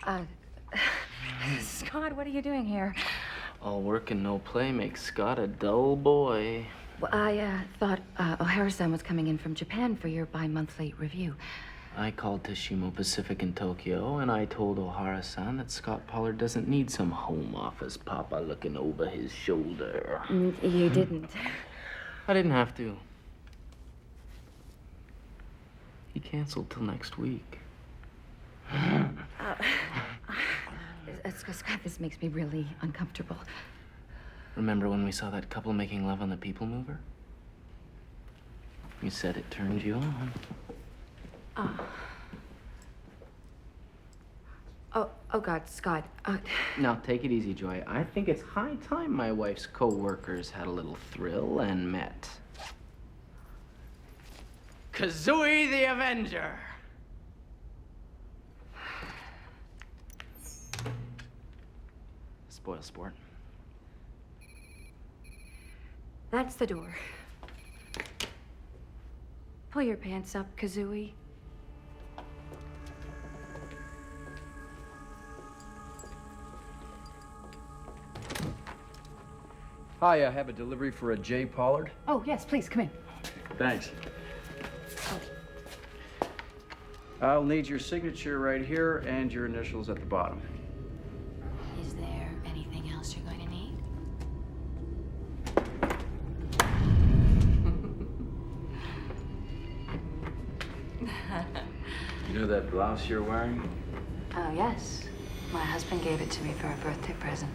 Uh, Scott, what are you doing here? All work and no play makes Scott a dull boy. Well, I thought O'Hara-san was coming in from Japan for your bi-monthly review. I called Tashimo Pacific in Tokyo, and I told O'Hara-san that Scott Pollard doesn't need some home office papa looking over his shoulder. You didn't. I didn't have to. He canceled till next week. Scott, this makes me really uncomfortable. Remember when we saw that couple making love on the People Mover? You said it turned you on. Oh God, Scott. Now, take it easy, Joy. I think it's high time my wife's co-workers had a little thrill and met Kazooie the Avenger. Spoil sport. That's the door. Pull your pants up, Kazooie. Hi, I have a delivery for a J. Pollard. Oh, yes, please, come in. Thanks. I'll need your signature right here and your initials at the bottom. Is there anything else you're going to need? You know that blouse you're wearing? Oh, yes. My husband gave it to me for a birthday present.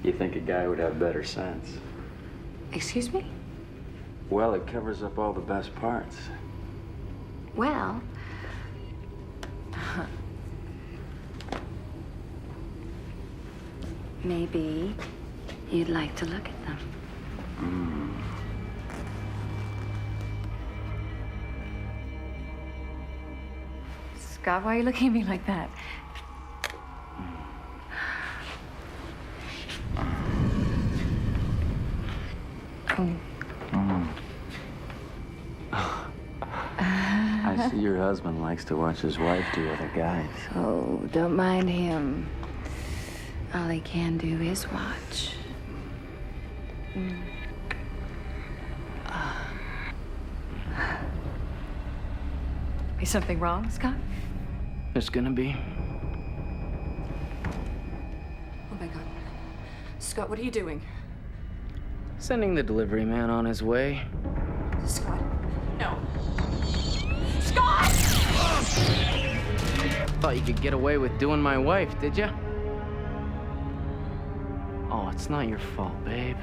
You think a guy would have better sense? Excuse me? Well, it covers up all the best parts. Well... maybe you'd like to look at them. Scott, why are you looking at me like that? I see your husband likes to watch his wife do other guys. Oh, don't mind him. All he can do is watch. Is something wrong, Scott? There's gonna be. Oh my God. Scott, what are you doing? Sending the delivery man on his way. Scott? No. Scott! Thought you could get away with doing my wife, did ya? Oh, it's not your fault, babe.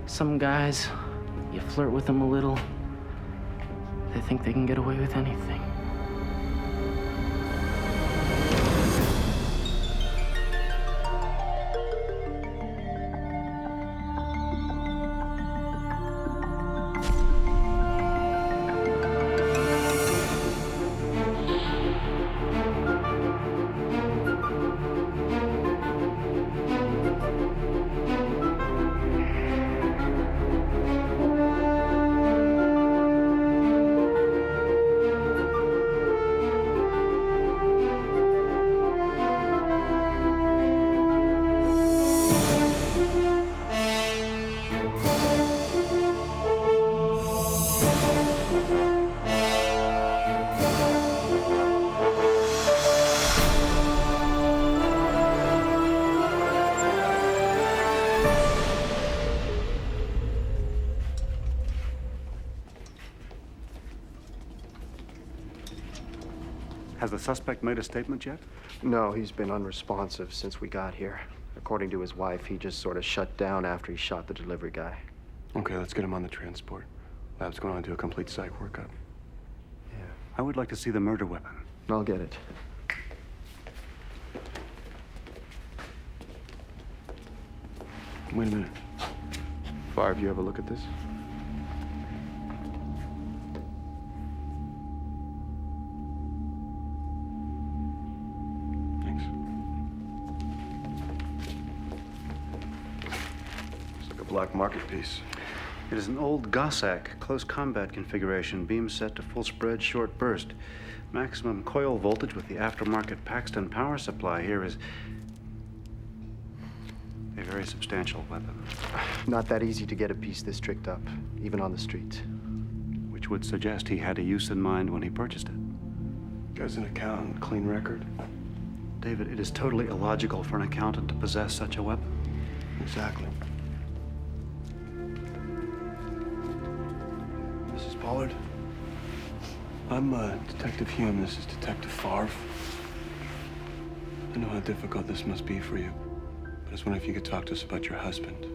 Some guys, you flirt with them a little, they think they can get away with anything. Has the suspect made a statement yet? No, he's been unresponsive since we got here. According to his wife, he just sort of shut down after he shot the delivery guy. Okay, let's get him on the transport. Lab's going to do a complete psych workup. Yeah. I would like to see the murder weapon. I'll get it. Wait a minute. Barb, you ever look at this? Thanks. It's like a black market piece. It is an old Gossack, close combat configuration, beam set to full spread, short burst. Maximum coil voltage with the aftermarket Paxton power supply here is a very substantial weapon. Not that easy to get a piece this tricked up, even on the street. Which would suggest he had a use in mind when he purchased it. Guy's an accountant, clean record. David, it is totally illogical for an accountant to possess such a weapon. Exactly. Mrs. Pollard? I'm Detective Hume. This is Detective Favre. I know how difficult this must be for you, but I was wondering if you could talk to us about your husband.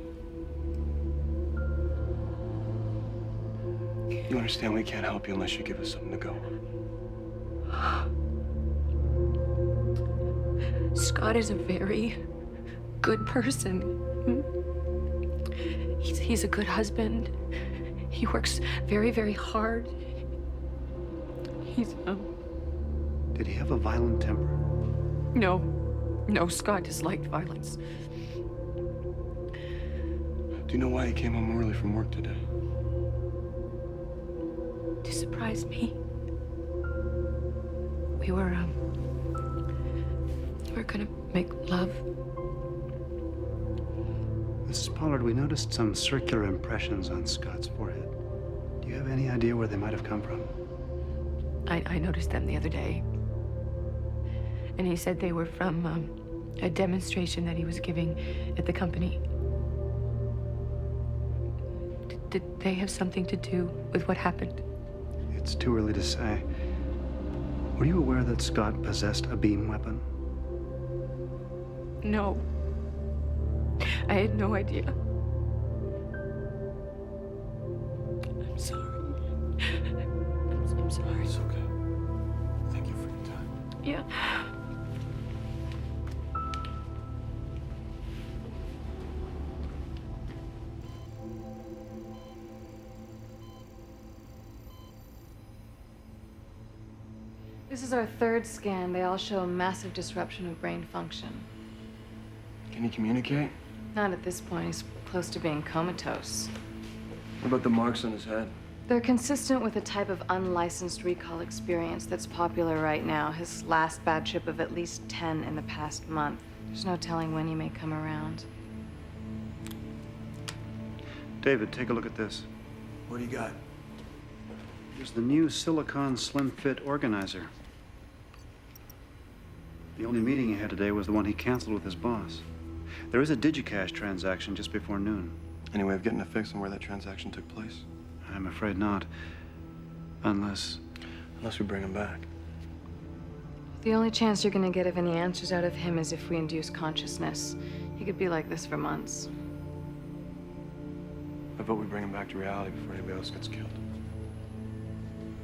You understand we can't help you unless you give us something to go on. Scott is a very good person. He's a good husband. He works very, very hard. He's, Did he have a violent temper? No, Scott disliked violence. Do you know why he came home early from work today? To surprise me. We were gonna make love. Mrs. Pollard, we noticed some circular impressions on Scott's forehead. Do you have any idea where they might have come from? I noticed them the other day. And he said they were from a demonstration that he was giving at the company. Did they have something to do with what happened? It's too early to say. Were you aware that Scott possessed a beam weapon? No. I had no idea. I'm sorry. I'm sorry. It's okay. Thank you for your time. Yeah. This is our third scan. They all show a massive disruption of brain function. Can you communicate? Not at this point. He's close to being comatose. What about the marks on his head? They're consistent with a type of unlicensed recall experience that's popular right now. His last bad trip of at least 10 in the past month. There's no telling when he may come around. David, take a look at this. What do you got? Here's the new Silicon Slim Fit organizer. The only meeting he had today was the one he canceled with his boss. There is a DigiCash transaction just before noon. Any way of getting a fix on where that transaction took place? I'm afraid not. Unless we bring him back. The only chance you're gonna get of any answers out of him is if we induce consciousness. He could be like this for months. I vote we bring him back to reality before anybody else gets killed.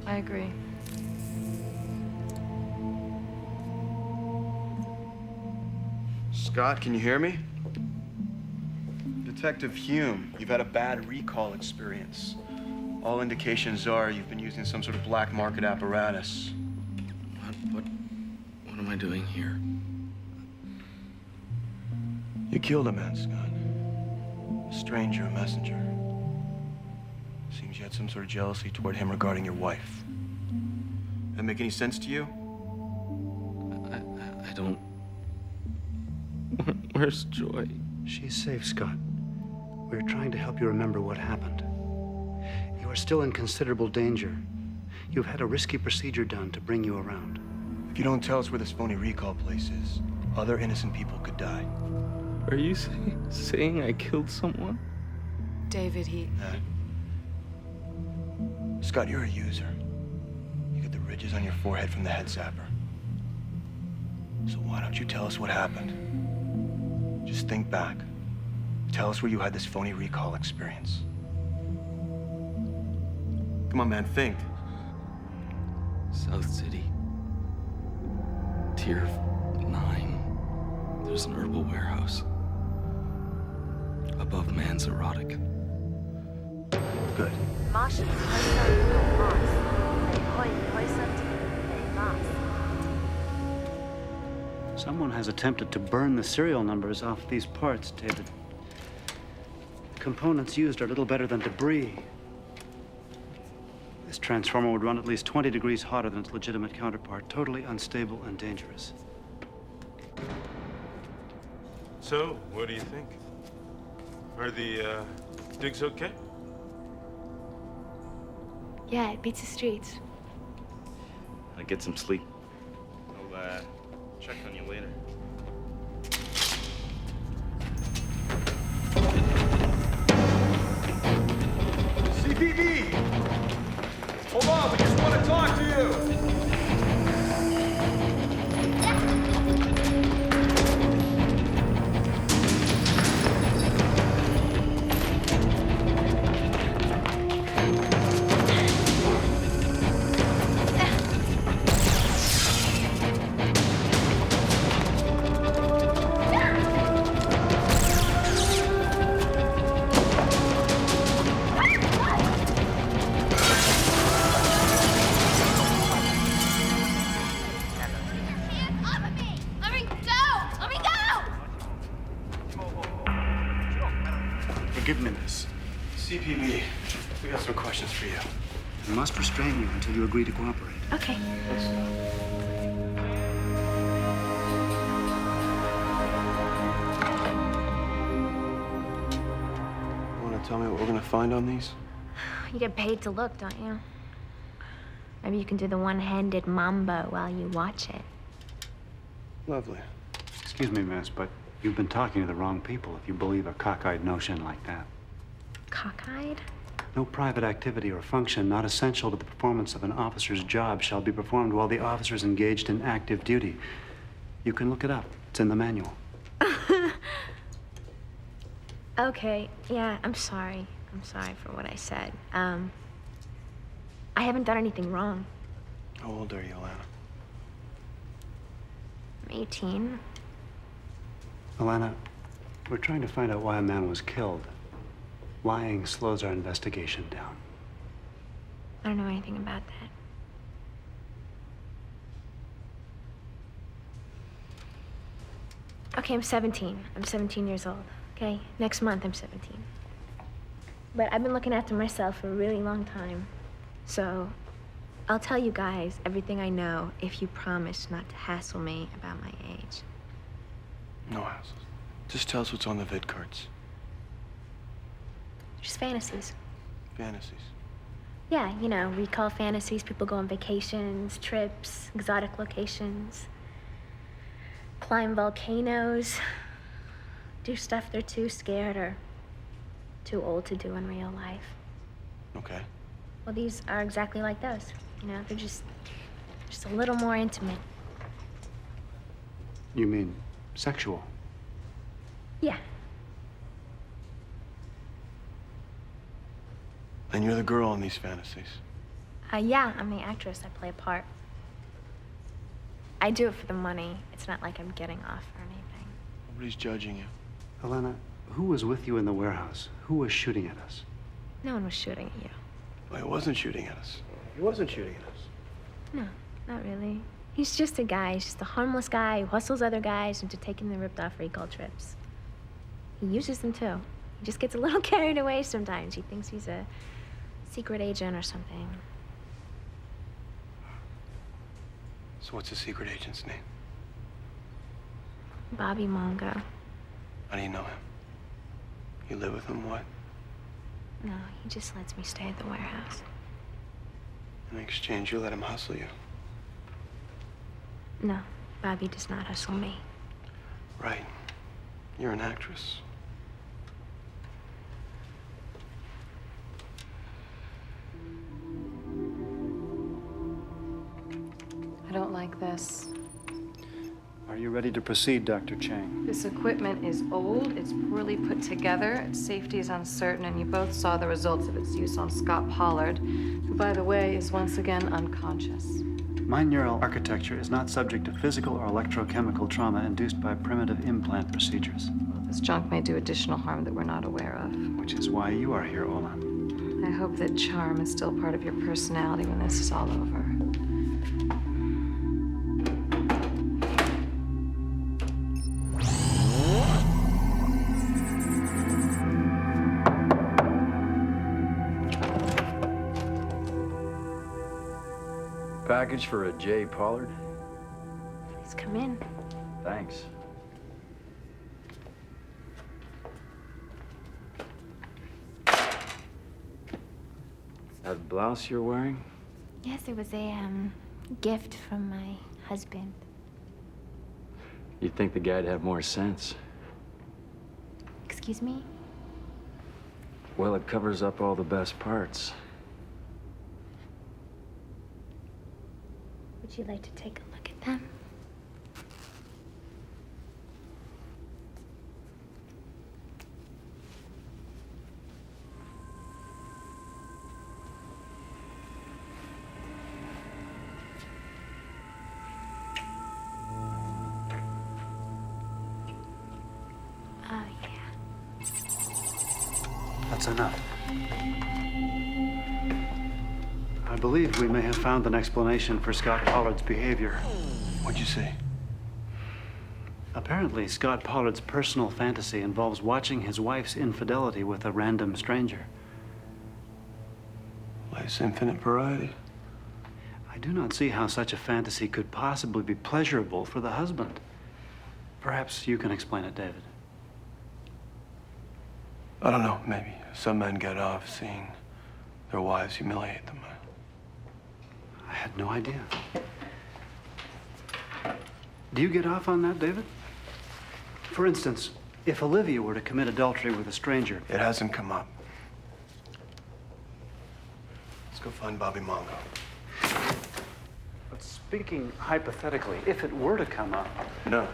I agree. Scott, can you hear me? Detective Hume, you've had a bad recall experience. All indications are you've been using some sort of black market apparatus. What am I doing here? You killed a man, Scott. A stranger, a messenger. Seems you had some sort of jealousy toward him regarding your wife. That make any sense to you? I don't... Where's Joy? she's safe, Scott. We're trying to help you remember what happened. You are still in considerable danger. You've had a risky procedure done to bring you around. If you don't tell us where this phony recall place is, other innocent people could die. Are you saying I killed someone? David, he... Scott, you're a user. You get the ridges on your forehead from the head zapper. So why don't you tell us what happened? Just think back. Tell us where you had this phony recall experience. Come on, man, think. South City. Tier 9. There's an herbal warehouse. Above Man's Erotic. Good. Martians homeland on Mars. They hide present, they must. Someone has attempted to burn the serial numbers off these parts, David. The components used are little better than debris. This transformer would run at least 20 degrees hotter than its legitimate counterpart, totally unstable and dangerous. So, what do you think? Are the digs okay? Yeah, it beats the streets. Get some sleep. I'll check on you later. CPB! Hold on, we just want to talk to you! Forgive me, miss. CPB, we got some questions for you. I must restrain you until you agree to cooperate. Okay. Let's go. Want to tell me what we're going to find on these? You get paid to look, don't you? Maybe you can do the one-handed mambo while you watch it. Lovely. Excuse me, miss, but you've been talking to the wrong people if you believe a cockeyed notion like that. Cockeyed? No private activity or function not essential to the performance of an officer's job shall be performed while the officer is engaged in active duty. You can look it up. It's in the manual. Okay, yeah, I'm sorry. I'm sorry for what I said. I haven't done anything wrong. How old are you, Alana? I'm 18. Alana, we're trying to find out why a man was killed. Lying slows our investigation down. I don't know anything about that. Okay, I'm 17. I'm 17 years old. Okay, next month I'm 17. But I've been looking after myself for a really long time. So I'll tell you guys everything I know if you promise not to hassle me about my age. No hassles. Just tell us what's on the vid cards. Just fantasies. Fantasies. Yeah, you know, recall fantasies. People go on vacations, trips, exotic locations, climb volcanoes, do stuff they're too scared or too old to do in real life. Okay. Well, these are exactly like those. You know, they're just a little more intimate. You mean sexual? Yeah. And you're the girl in these fantasies. Yeah, I'm the actress. I play a part. I do it for the money. It's not like I'm getting off or anything. Nobody's judging you. Alana, who was with you in the warehouse? Who was shooting at us? No one was shooting at you. Well, he wasn't shooting at us. He wasn't shooting at us. No, not really. He's just a guy. He's just a harmless guy who hustles other guys into taking the ripped-off recall trips. He uses them, too. He just gets a little carried away sometimes. He thinks he's a secret agent or something. So what's the secret agent's name? Bobby Mongo. How do you know him? You live with him, what? No, he just lets me stay at the warehouse. In exchange, you let him hustle you. No, Bobby does not hustle me. Right. You're an actress. I don't like this. Are you ready to proceed, Dr. Chang? This equipment is old, it's poorly put together, its safety is uncertain, and you both saw the results of its use on Scott Pollard, who, by the way, is once again unconscious. My neural architecture is not subject to physical or electrochemical trauma induced by primitive implant procedures. Well, this junk may do additional harm that we're not aware of. Which is why you are here, Olan. I hope that charm is still part of your personality when this is all over. package for a J. Pollard? Please come in. Thanks. That blouse you're wearing? Yes, it was a gift from my husband. You'd think the guy'd have more sense. Excuse me? Well, it covers up all the best parts. Would you like to take a look at them? Oh, yeah. That's enough. I believe we may have found an explanation for Scott Pollard's behavior. What'd you see? Apparently, Scott Pollard's personal fantasy involves watching his wife's infidelity with a random stranger. Life's infinite variety. I do not see how such a fantasy could possibly be pleasurable for the husband. Perhaps you can explain it, David. I don't know, maybe. Some men get off seeing their wives humiliate them. I had no idea. Do you get off on that, David? For instance, if Olivia were to commit adultery with a stranger. It hasn't come up. Let's go find Bobby Mongo. But speaking hypothetically, if it were to come up. No.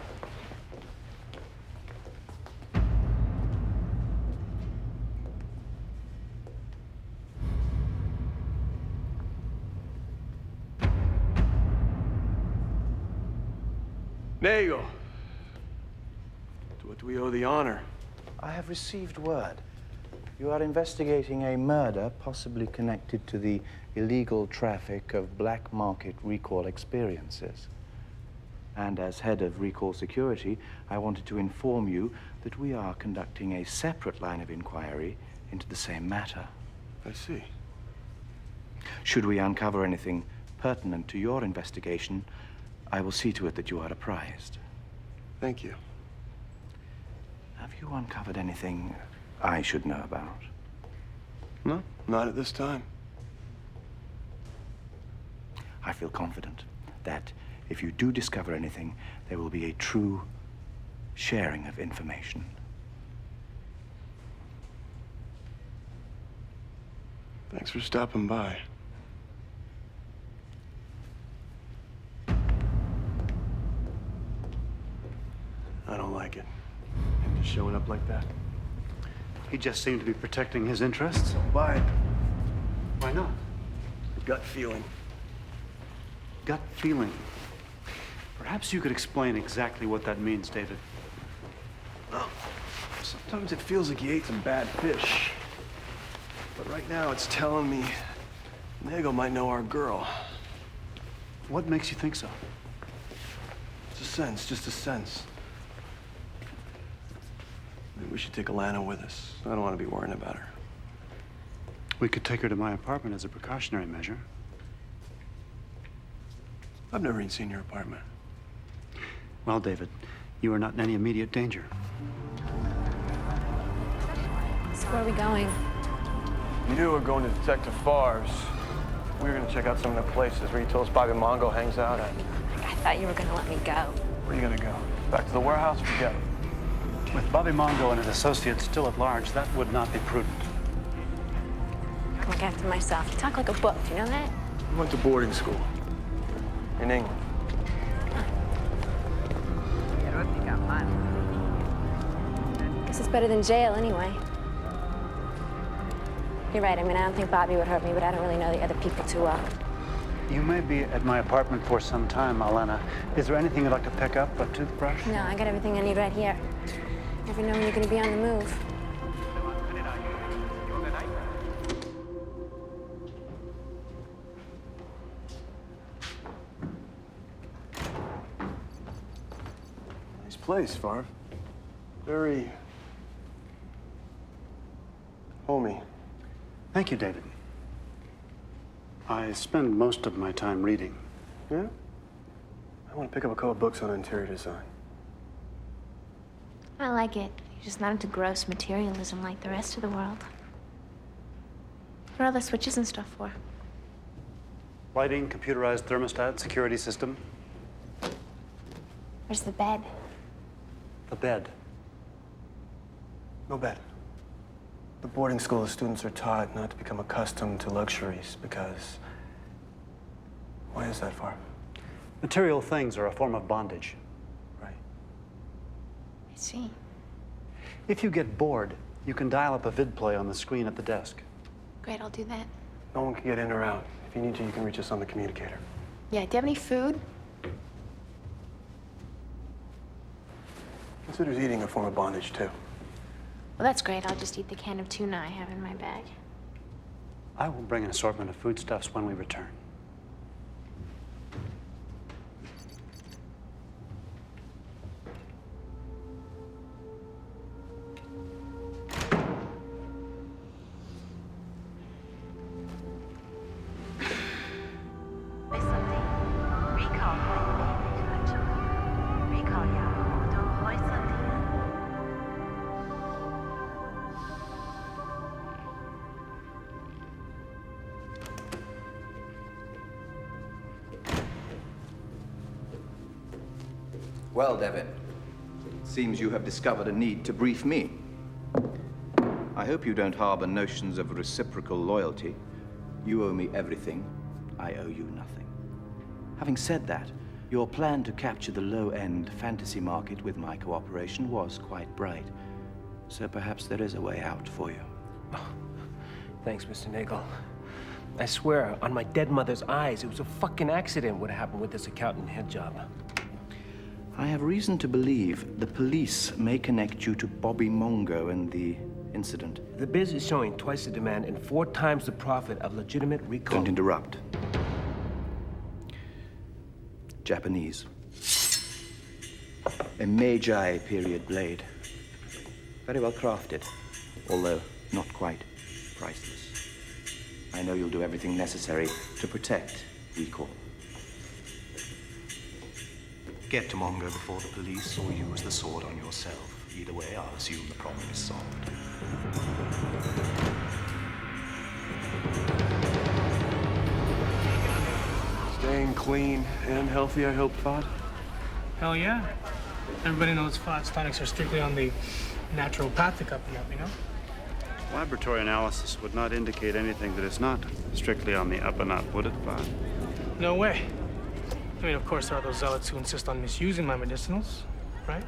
Nego. To what do we owe the honor? I have received word. You are investigating a murder possibly connected to the illegal traffic of black market recall experiences. And as head of recall security, I wanted to inform you that we are conducting a separate line of inquiry into the same matter. I see. Should we uncover anything pertinent to your investigation, I will see to it that you are apprised. Thank you. Have you uncovered anything I should know about? No, not at this time. I feel confident that if you do discover anything, there will be a true sharing of information. Thanks for stopping by. I don't like it. Him just showing up like that. He just seemed to be protecting his interests. Buy it. Why not? Gut feeling. Gut feeling. Perhaps you could explain exactly what that means, David. Well, sometimes it feels like you ate some bad fish. But right now it's telling me Nego might know our girl. What makes you think so? It's a sense, just a sense. Maybe we should take Alana with us. I don't want to be worrying about her. We could take her to my apartment as a precautionary measure. I've never even seen your apartment. Well, David, you are not in any immediate danger. So where are we going? You knew we were going to Detective Favre's. We were going to check out some of the places where you told us Bobby Mongo hangs out at. I thought you were going to let me go. Where are you going to go? Back to the warehouse? Forget it. With Bobby Mongo and his associates still at large, that would not be prudent. Look after myself. You talk like a book, do you know that? We went to boarding school. In England. Guess it's better than jail anyway. You're right. I mean, I don't think Bobby would hurt me, but I don't really know the other people too well. You may be at my apartment for some time, Alana. Is there anything you'd like to pick up? A toothbrush? No, I got everything I need right here. Never know when you're going to be on the move. Nice place, Favre. Very homey. Thank you, David. I spend most of my time reading. Yeah? I want to pick up a couple books on interior design. I like it. You're just not into gross materialism like the rest of the world. What are all the switches and stuff for? Lighting, computerized thermostat, security system. Where's the bed? The bed. No bed. The boarding school students are taught not to become accustomed to luxuries because... Why is that, Far? Material things are a form of bondage. Right. I see. If you get bored, you can dial up a vid play on the screen at the desk. Great, I'll do that. No one can get in or out. If you need to, you can reach us on the communicator. Yeah, do you have any food? Considers eating a form of bondage, too. Well, that's great. I'll just eat the can of tuna I have in my bag. I will bring an assortment of foodstuffs when we return. Well, Devin, seems you have discovered a need to brief me. I hope you don't harbor notions of reciprocal loyalty. You owe me everything. I owe you nothing. Having said that, your plan to capture the low-end fantasy market with my cooperation was quite bright. So perhaps there is a way out for you. Oh, thanks, Mr. Nagel. I swear, on my dead mother's eyes, it was a fucking accident what happened with this accountant head job. I have reason to believe the police may connect you to Bobby Mongo and the incident. The biz is showing twice the demand and 4 times the profit of legitimate recall. Don't interrupt. Japanese. A Meiji period blade. Very well crafted, although not quite priceless. I know you'll do everything necessary to protect recall. Get to Mongo before the police, or use the sword on yourself. Either way, I'll assume the problem is solved. Staying clean and healthy, I hope, Fod? Hell yeah. Everybody knows Fod's tonics are strictly on the naturopathic up and up, you know? Laboratory analysis would not indicate anything that is not strictly on the up and up, would it, Fod? No way. I mean, of course, there are those zealots who insist on misusing my medicinals, right?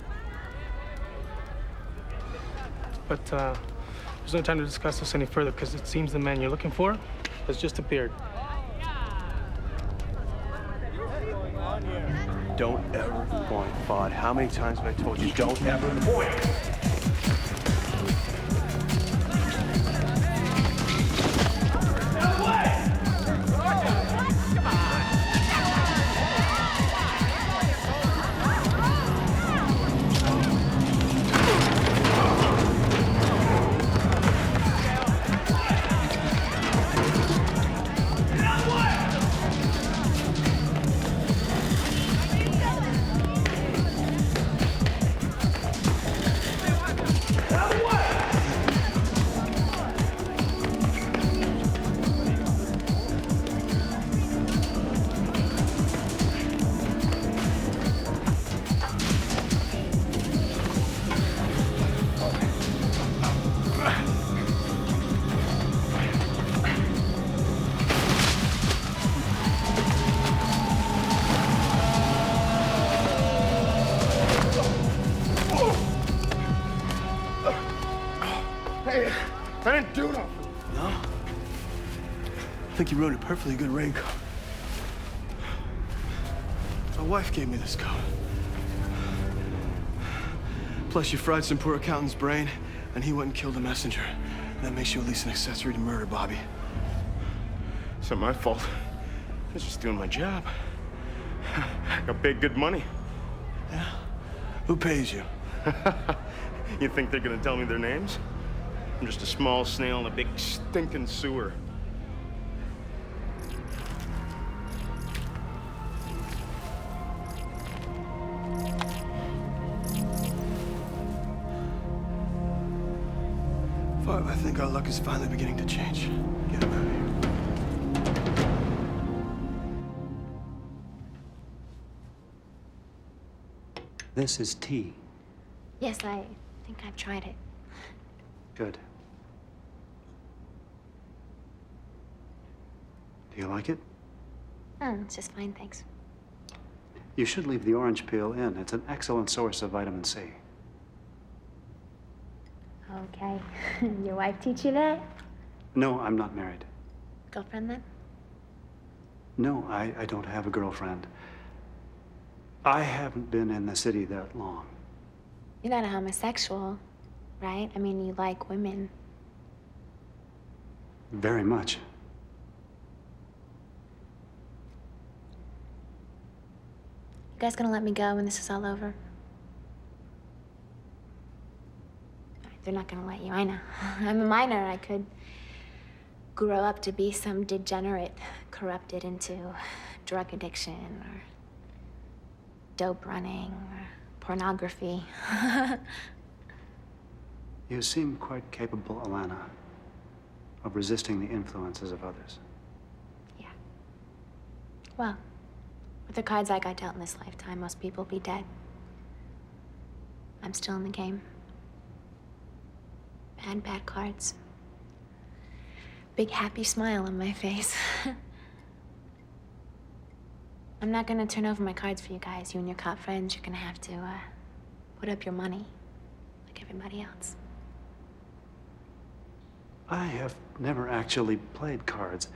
But there's no time to discuss this any further because it seems the man you're looking for has just appeared. Don't ever point, Fod. How many times have I told you, don't ever point? I didn't do nothing. No? I think you wrote a perfectly good raincoat. My wife gave me this coat. Plus, you fried some poor accountant's brain, and he went and killed a messenger. That makes you at least an accessory to murder, Bobby. It's not my fault. I was just doing my job. Got paid good money. Yeah? Who pays you? You think they're gonna tell me their names? I'm just a small snail in a big stinking sewer. I think our luck is finally beginning to change. Get him out of here. This is tea. Yes, I think I've tried it. Good. Do you like it? It's just fine, thanks. You should leave the orange peel in. It's an excellent source of vitamin C. Okay. Your wife teach you that? No, I'm not married. Girlfriend then? No, I don't have a girlfriend. I haven't been in the city that long. You're not a homosexual, right? I mean, you like women. Very much. You guys gonna let me go when this is all over? They're not gonna let you, I know. I'm a minor. I could grow up to be some degenerate corrupted into drug addiction or dope running or pornography. You seem quite capable, Alana, of resisting the influences of others. Yeah. Well, with the cards I got dealt in this lifetime, most people be dead. I'm still in the game. Bad cards. Big happy smile on my face. I'm not gonna turn over my cards for you guys. You and your cop friends, you're gonna have to put up your money like everybody else. I have never actually played cards,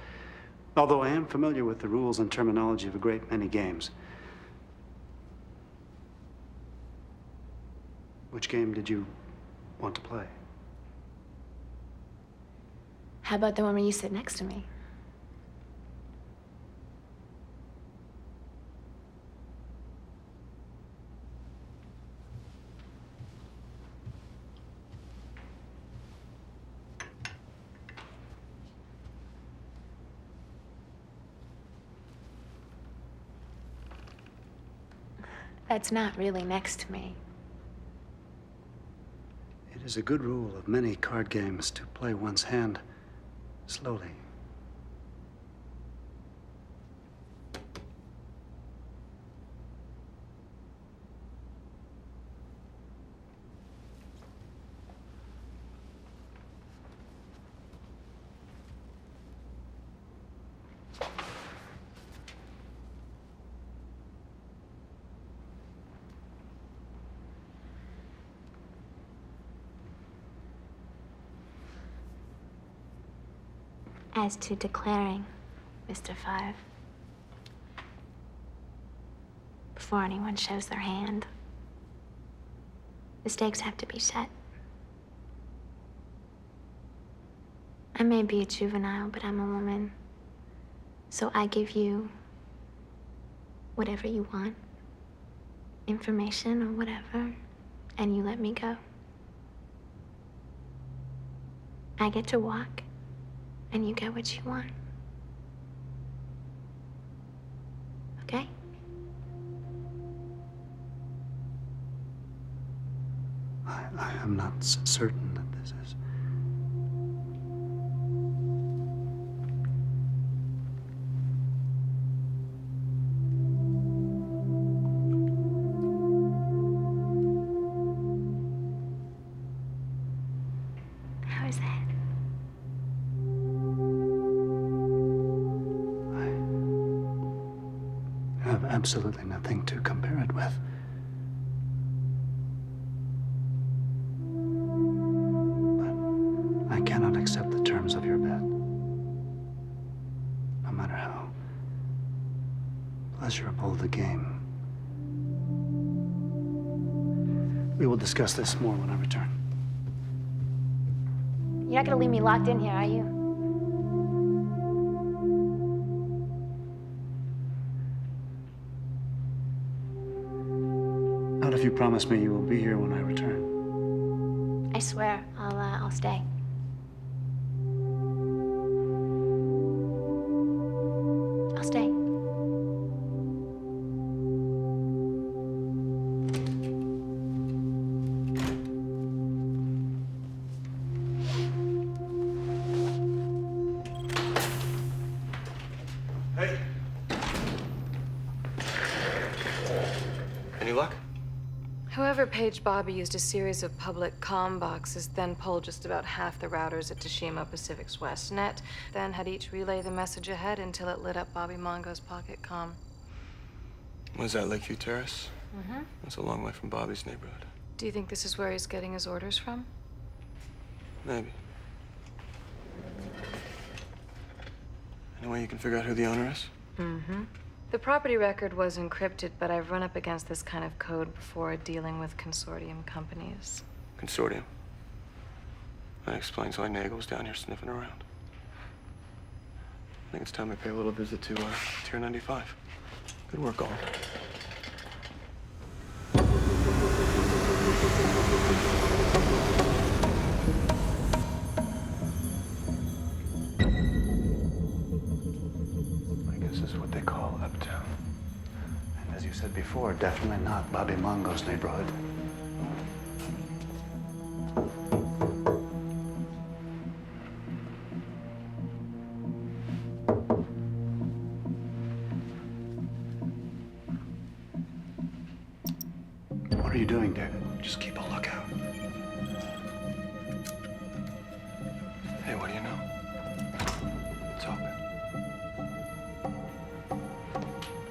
although I am familiar with the rules and terminology of a great many games. Which game did you want to play? How about the one where you sit next to me? That's not really next to me. It is a good rule of many card games to play one's hand slowly. As to declaring, Mr. Five, before anyone shows their hand, the stakes have to be set. I may be a juvenile, but I'm a woman. So I give you whatever you want, information or whatever, and you let me go. I get to walk, and you get what you want. Okay? I am not certain that this is... How is that? I have absolutely nothing to compare it with. But I cannot accept the terms of your bet. No matter how pleasurable the game. We will discuss this more when I return. You're not gonna leave me locked in here, are you? Not if you promise me you will be here when I return. I swear, I'll stay. I'll stay. Whoever paged Bobby used a series of public comm boxes, then pulled just about half the routers at Tashimo Pacific's WestNet, then had each relay the message ahead until it lit up Bobby Mongo's pocket comm. Was that Lakeview Terrace? Mm-hmm. That's a long way from Bobby's neighborhood. Do you think this is where he's getting his orders from? Maybe. Any way you can figure out who the owner is? Mm-hmm. The property record was encrypted, but I've run up against this kind of code before dealing with consortium companies. Consortium. That explains why Nagel's down here sniffing around. I think it's time I pay a little visit to Tier 95. Good work, all. I guess this is what they call uptown. And as you said before, definitely not Bobby Mongo's neighborhood. What are you doing, David? Just keep a lookout. Hey, what do you know? It's open.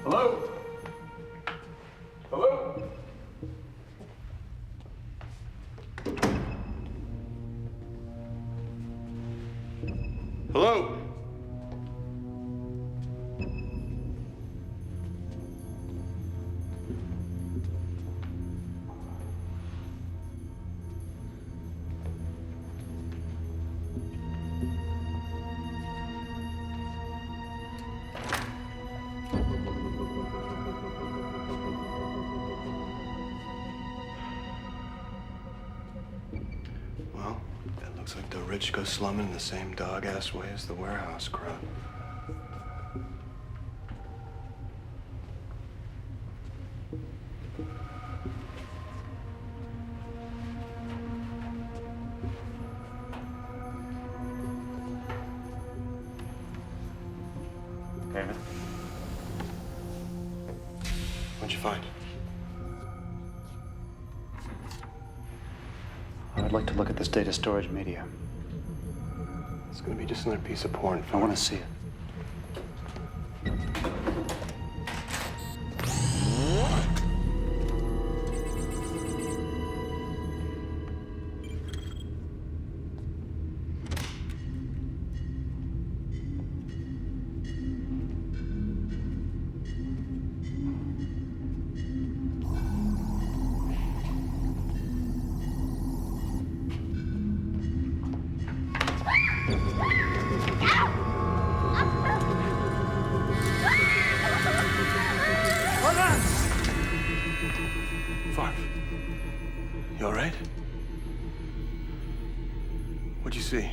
Hello? Hello? Hello? Well, it looks like the rich go slumming in the same dog-ass way as the warehouse crowd. David? What'd you find? I'd like to look at this data storage media. It's gonna be just another piece of porn. I want to see it. Farf, you all right? What'd you see?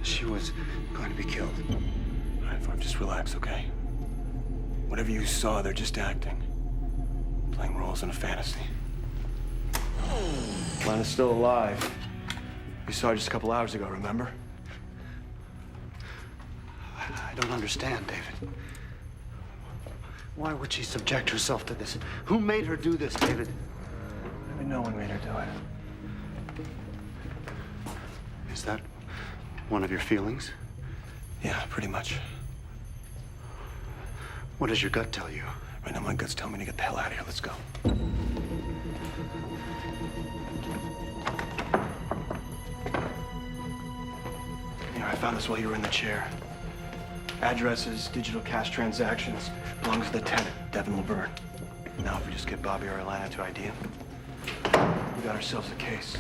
She was going to be killed. All right, Farf, just relax, okay? Whatever you saw, they're just acting. Playing roles in a fantasy. Lena's still alive. We saw her just a couple hours ago, remember? I don't understand, David. Why would she subject herself to this? Who made her do this, David? Maybe no one made her do it. Is that one of your feelings? Yeah, pretty much. What does your gut tell you? Right now, my gut's telling me to get the hell out of here. Let's go. Here, I found this while you were in the chair. Addresses, digital cash transactions, belongs to the tenant, Devin Laverne. Now, if we just get Bobby or Alana to ID him, we got ourselves a case.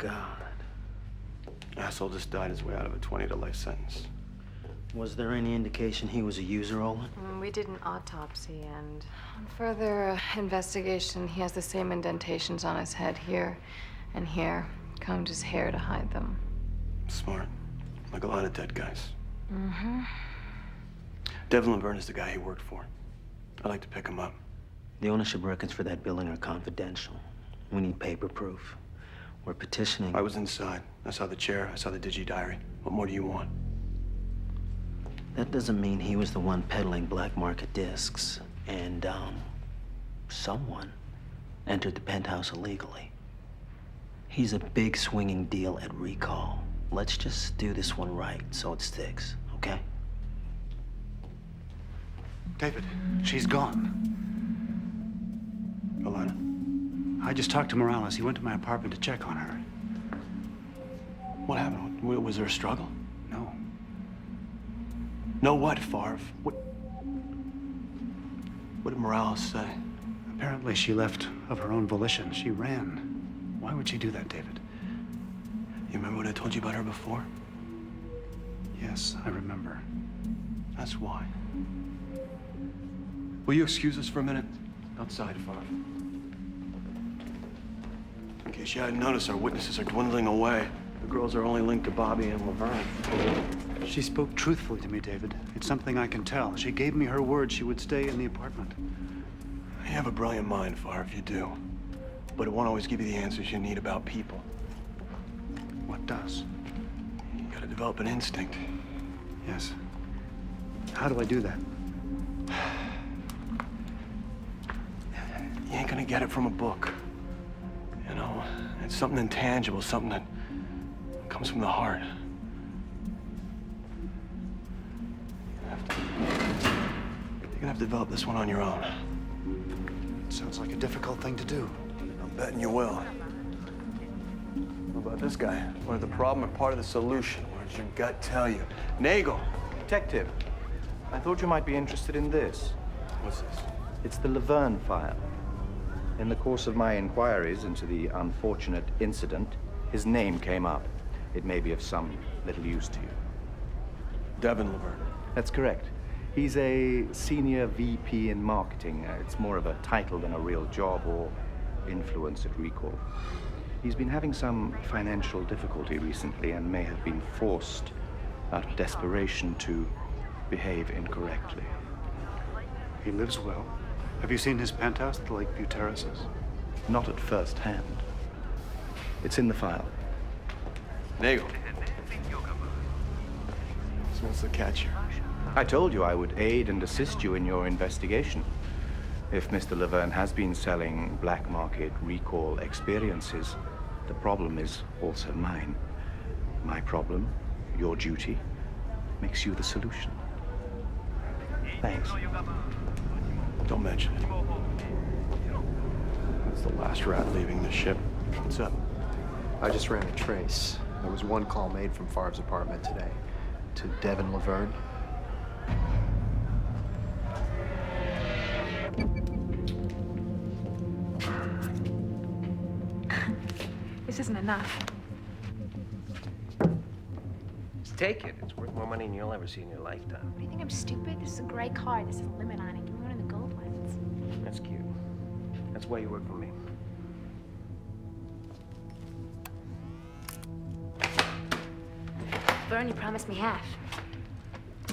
God. Asshole just died his way out of a 20 to life sentence. Was there any indication he was a user, Olin? We did an autopsy, and on further investigation, he has the same indentations on his head here and here. Combed his hair to hide them. Smart. Like a lot of dead guys. Mm-hmm. Devin Laverne is the guy he worked for. I'd like to pick him up. The ownership records for that building are confidential. We need paper proof. We're petitioning. I was inside. I saw the chair. I saw the digi-diary. What more do you want? That doesn't mean he was the one peddling black market discs. And, someone entered the penthouse illegally. He's a big swinging deal at recall. Let's just do this one right so it sticks, okay? David, she's gone. Alana? I just talked to Morales. He went to my apartment to check on her. What happened? Was there a struggle? No. No what, Favre? What did Morales say? Apparently she left of her own volition. She ran. Why would she do that, David? You remember what I told you about her before? Yes, I remember. That's why. Will you excuse us for a minute? Outside, Favre. In case you hadn't noticed, our witnesses are dwindling away. The girls are only linked to Bobby and Laverne. She spoke truthfully to me, David. It's something I can tell. She gave me her word she would stay in the apartment. You have a brilliant mind, Favre, you do. But it won't always give you the answers you need about people. What does? You gotta develop an instinct. Yes. How do I do that? You ain't gonna get it from a book. You know, it's something intangible, something that comes from the heart. You're gonna have to develop this one on your own. Sounds like a difficult thing to do. I'm betting you will. What about this guy? Part of the problem or part of the solution? What does your gut tell you? Nagel! Detective, I thought you might be interested in this. What's this? It's the Laverne file. In the course of my inquiries into the unfortunate incident, his name came up. It may be of some little use to you. Devin Laverne. That's correct. He's a senior VP in marketing. It's more of a title than a real job or influence at Recall. He's been having some financial difficulty recently and may have been forced, out of desperation, to behave incorrectly. He lives well. Have you seen his penthouse at the Lakeview Terraces? Not at first hand. It's in the file. Nagel. So what's the catch here? I told you I would aid and assist you in your investigation. If Mr. Laverne has been selling black market recall experiences, the problem is also mine. My problem, your duty, makes you the solution. Thanks. Don't mention it. That's the last rat leaving the ship. What's up? I just ran a trace. There was one call made from Favre's apartment today to Devin Laverne. This isn't enough. Just take it. It's worth more money than you'll ever see in your lifetime. What do you think, I'm stupid? This is a gray car. This is a limit on it. Give me one of the gold ones. That's cute. That's why you work for me. Vern, you promised me half.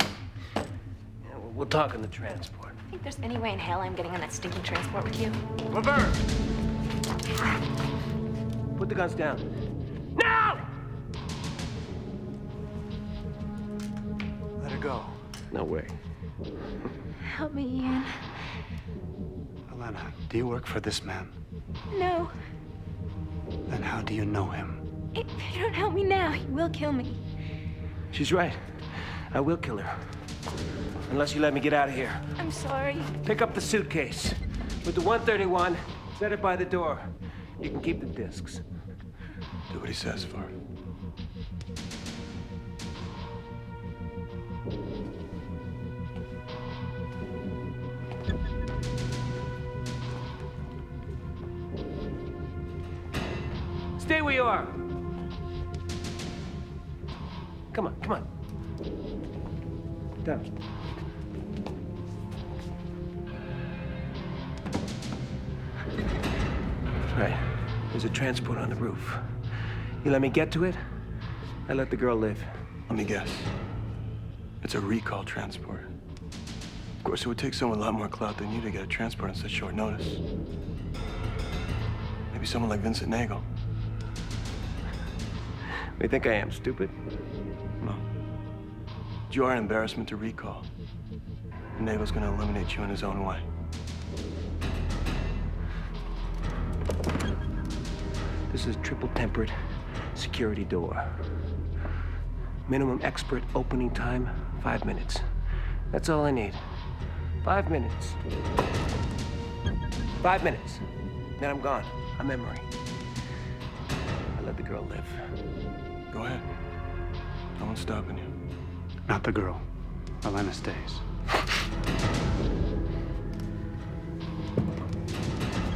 Yeah, we'll talk on the transport. I think there's any way in hell I'm getting on that stinking transport with you. Laverne! Put the guns down. Now! Let her go. No way. Help me, Ian. Alana, do you work for this man? No. Then how do you know him? If you don't help me now, he will kill me. She's right. I will kill her. Unless you let me get out of here. I'm sorry. Pick up the suitcase. With the 131, set it by the door. You can keep the discs. Do what he says, Favre. Stay where you are. Come on, come on. Down. Right. There's a transport on the roof. You let me get to it, I let the girl live. Let me guess. It's a recall transport. Of course, it would take someone with a lot more clout than you to get a transport on such short notice. Maybe someone like Vincent Nagel. You think I am stupid? No. You are an embarrassment to recall. And Nagel's gonna eliminate you in his own way. This is triple-tempered security door. Minimum expert opening time, 5 minutes. That's all I need. 5 minutes. 5 minutes. Then I'm gone. I'm Emery. I let the girl live. Go ahead. No one's stopping you. Not the girl. Elena stays.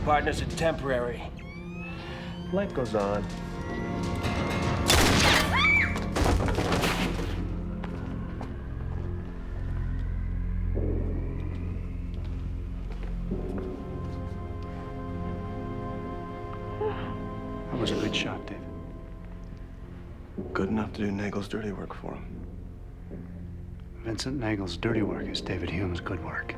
Partners are temporary. Life goes on. That was a good shot, David. Good enough to do Nagel's dirty work for him. Vincent Nagel's dirty work is David Hume's good work.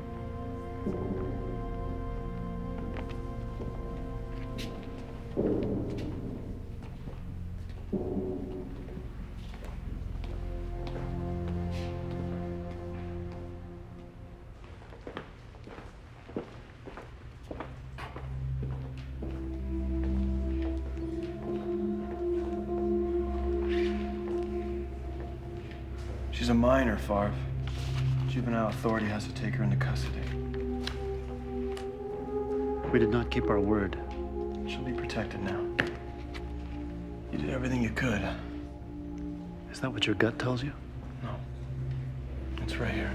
She's a minor, Favre. Juvenile authority has to take her into custody. We did not keep our word. She'll be protected now. You did everything you could. Is that what your gut tells you? No. It's right here.